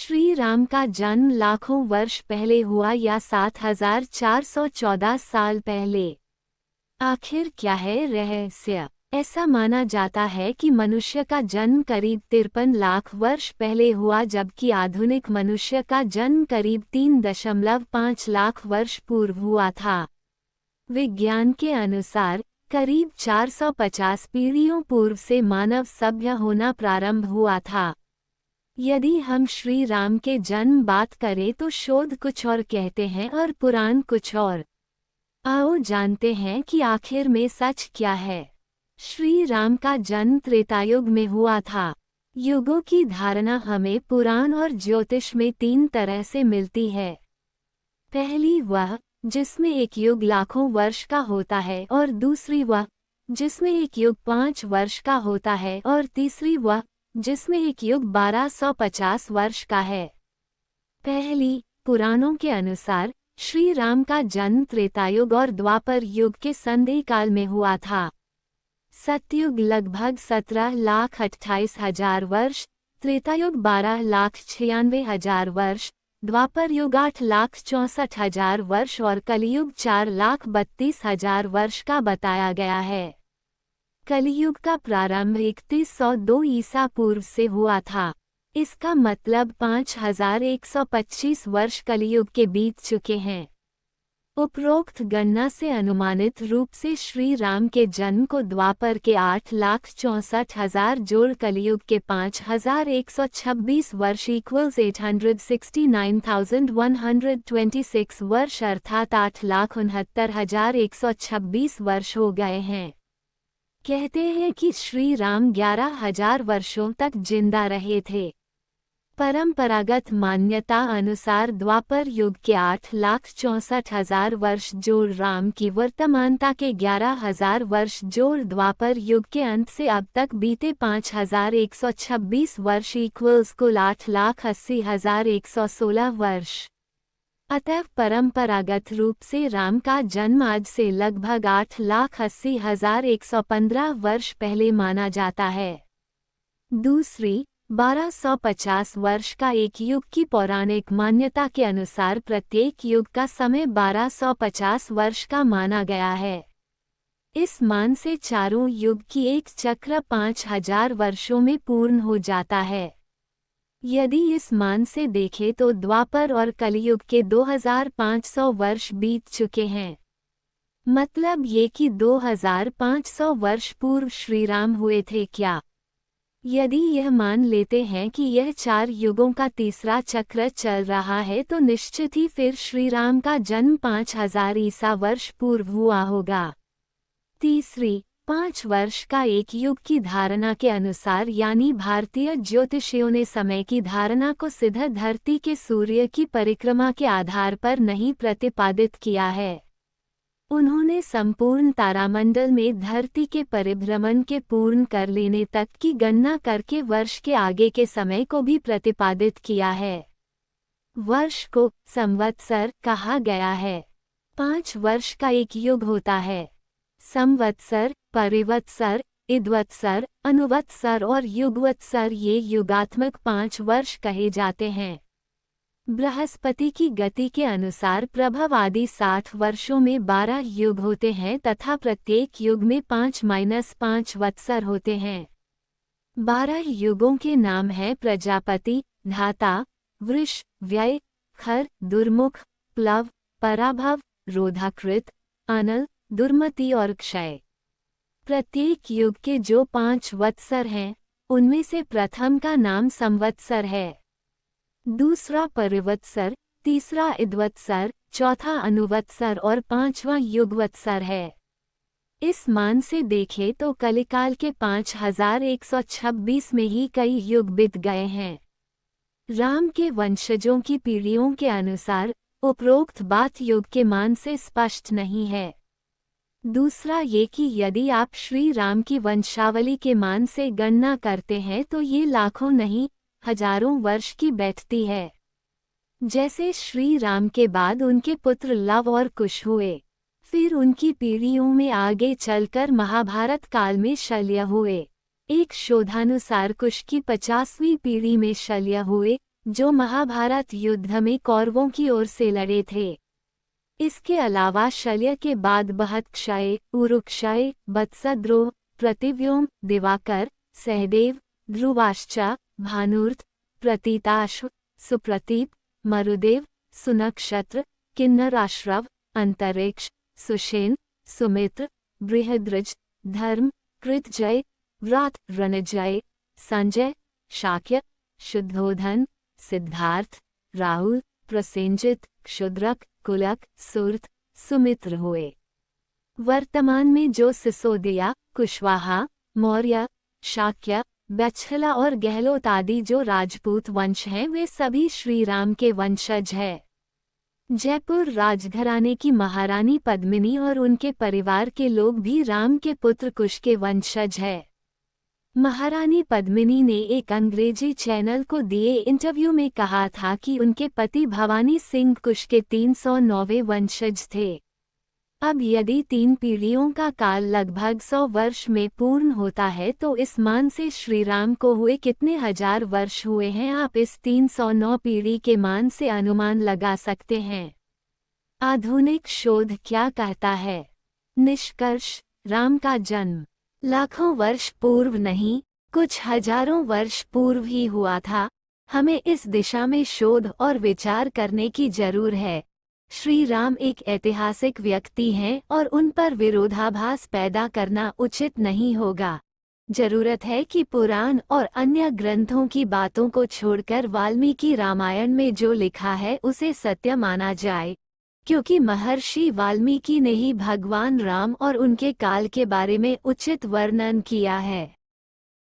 श्री राम का जन्म लाखों वर्ष पहले हुआ या 7414 साल पहले? आखिर क्या है रहस्य? ऐसा माना जाता है कि मनुष्य का जन्म करीब 53 लाख वर्ष पहले हुआ, जबकि आधुनिक मनुष्य का जन्म करीब 3.5 लाख वर्ष पूर्व हुआ था। विज्ञान के अनुसार करीब 450 पीढ़ियों पूर्व से मानव सभ्य होना प्रारंभ हुआ था। यदि हम श्री राम के जन्म बात करें तो शोध कुछ और कहते हैं और पुराण कुछ और। आओ जानते हैं कि आखिर में सच क्या है। श्री राम का जन्म त्रेतायुग में हुआ था। युगों की धारणा हमें पुराण और ज्योतिष में 3 तरह से मिलती है। पहली वह जिसमें एक युग लाखों वर्ष का होता है, और दूसरी वह जिसमें एक युग 5 वर्ष का होता है, और तीसरी वह जिसमें एक युग 1250 वर्ष का है। पहली, पुराणों के अनुसार श्री राम का जन्म त्रेतायुग और द्वापर युग के संधि काल में हुआ था। सतयुग लगभग 17,28,000 वर्ष, त्रेतायुग 12,96,000 वर्ष, द्वापर युग 8,64,000 वर्ष और कलियुग 4,32,000 वर्ष का बताया गया है। कलियुग का प्रारंभ 3102 ईसा पूर्व से हुआ था। इसका मतलब 5125 वर्ष कलियुग के बीत चुके हैं। उपरोक्त गणना से अनुमानित रूप से श्री राम के जन्म को द्वापर के 8,64,000 जोड़ कलियुग के 5,126 वर्ष इक्वल्स 869,126 वर्ष अर्थात 8,69,126 वर्ष हो गए हैं। कहते हैं कि श्री राम 11,000 वर्षों तक जिंदा रहे थे। परंपरागत मान्यता अनुसार द्वापर युग के 8,64,000 वर्ष जोड़ राम की वर्तमानता के 11,000 वर्ष जोड़ द्वापर युग के अंत से अब तक बीते 5,126 वर्ष इक्वल्स कुल 8,80,116 वर्ष। अतः परंपरागत रूप से राम का जन्म आज से लगभग 8,80,115 वर्ष पहले माना जाता है। दूसरी, 1250 वर्ष का एक युग की पौराणिक मान्यता के अनुसार प्रत्येक युग का समय 1250 वर्ष का माना गया है। इस मान से चारों युग की एक चक्र 5,000 वर्षों में पूर्ण हो जाता है। यदि इस मान से देखें तो द्वापर और कलियुग के 2500 वर्ष बीत चुके हैं। मतलब ये कि 2500 वर्ष पूर्व श्रीराम हुए थे क्या? यदि यह मान लेते हैं कि यह 4 युगों का तीसरा चक्र चल रहा है तो निश्चित ही फिर श्रीराम का जन्म 5000 ईसा वर्ष पूर्व हुआ होगा। तीसरी, 5 वर्ष का एक युग की धारणा के अनुसार यानी भारतीय ज्योतिषियों ने समय की धारणा को सीधा धरती के सूर्य की परिक्रमा के आधार पर नहीं प्रतिपादित किया है। उन्होंने संपूर्ण तारामंडल में धरती के परिभ्रमण के पूर्ण कर लेने तक की गणना करके वर्ष के आगे के समय को भी प्रतिपादित किया है। वर्ष को संवत्सर कहा गया है। 5 वर्ष का एक युग होता है। संवत्सर, परिवत्सर, इद्वत्सर, अनुवत्सर और युगवत्सर ये युगात्मक 5 वर्ष कहे जाते हैं। बृहस्पति की गति के अनुसार प्रभव आदि 60 वर्षों में 12 युग होते हैं तथा प्रत्येक युग में 5-5 वत्सर होते हैं। 12 युगों के नाम हैं प्रजापति, धाता, वृष, व्यय, खर, दुर्मुख, प्लव, पराभव, रोधाकृत, अनल, दुर्मति और क्षय। प्रत्येक युग के जो 5 वत्सर हैं उनमें से प्रथम का नाम संवत्सर है, दूसरा परिवत्सर, तीसरा इद्वत्सर, चौथा अनुवत्सर और 5वां युगवत्सर है। इस मान से देखें तो कलिकाल के 5126 में ही कई युग बीत गए हैं। राम के वंशजों की पीढ़ियों के अनुसार उपरोक्त बात युग के मान से स्पष्ट नहीं है। दूसरा ये कि यदि आप श्री राम की वंशावली के मान से गणना करते हैं तो ये लाखों नहीं हजारों वर्ष की बैठती है। जैसे श्री राम के बाद उनके पुत्र लव और कुश हुए, फिर उनकी पीढ़ियों में आगे चलकर महाभारत काल में शल्य हुए। एक शोधानुसार कुश की 50वीं पीढ़ी में शल्य हुए, जो महाभारत युद्ध में कौरवों की ओर से लड़े थे। इसके अलावा शल्य के बाद बहत्क्षय, उरुक्षय, वत्सद्रोह, प्रतिव्योम, दिवाकर, सहदेव, ध्रुवाश्चा, भानुर्थ, प्रतीताश्व, सुप्रतीप, मरुदेव, सुनक्षत्र, किन्नराश्रव, अंतरिक्ष, सुषेण, सुमित्र, बृहद्रज, धर्म, कृतजय, व्रात, रणजय, संजय, शाक्य, शुद्धोधन, सिद्धार्थ, राहुल, प्रसेनजित, क्षुद्रक, कुलक, सुरथ, सुमित्र हुए। वर्तमान में जो सिसोदिया, कुशवाहा, मौर्य, शाक्य, बछला और गहलोत आदि जो राजपूत वंश हैं वे सभी श्री राम के वंशज हैं। जयपुर राजघराने की महारानी पद्मिनी और उनके परिवार के लोग भी राम के पुत्र कुश के वंशज हैं। महारानी पद्मिनी ने एक अंग्रेजी चैनल को दिए इंटरव्यू में कहा था कि उनके पति भवानी सिंह कुश के 309वें वंशज थे। अब यदि 3 पीढ़ियों का काल लगभग 100 वर्ष में पूर्ण होता है तो इस मान से श्री राम को हुए कितने हजार वर्ष हुए हैं आप इस 309 पीढ़ी के मान से अनुमान लगा सकते हैं। आधुनिक शोध क्या कहता है? निष्कर्ष, राम का जन्म लाखों वर्ष पूर्व नहीं, कुछ हजारों वर्ष पूर्व ही हुआ था। हमें इस दिशा में शोध और विचार करने की जरूरत है। श्री राम एक ऐतिहासिक व्यक्ति हैं और उन पर विरोधाभास पैदा करना उचित नहीं होगा। जरूरत है कि पुराण और अन्य ग्रंथों की बातों को छोड़कर वाल्मीकि रामायण में जो लिखा है उसे सत्य माना जाए, क्योंकि महर्षि वाल्मीकि ने ही भगवान राम और उनके काल के बारे में उचित वर्णन किया है।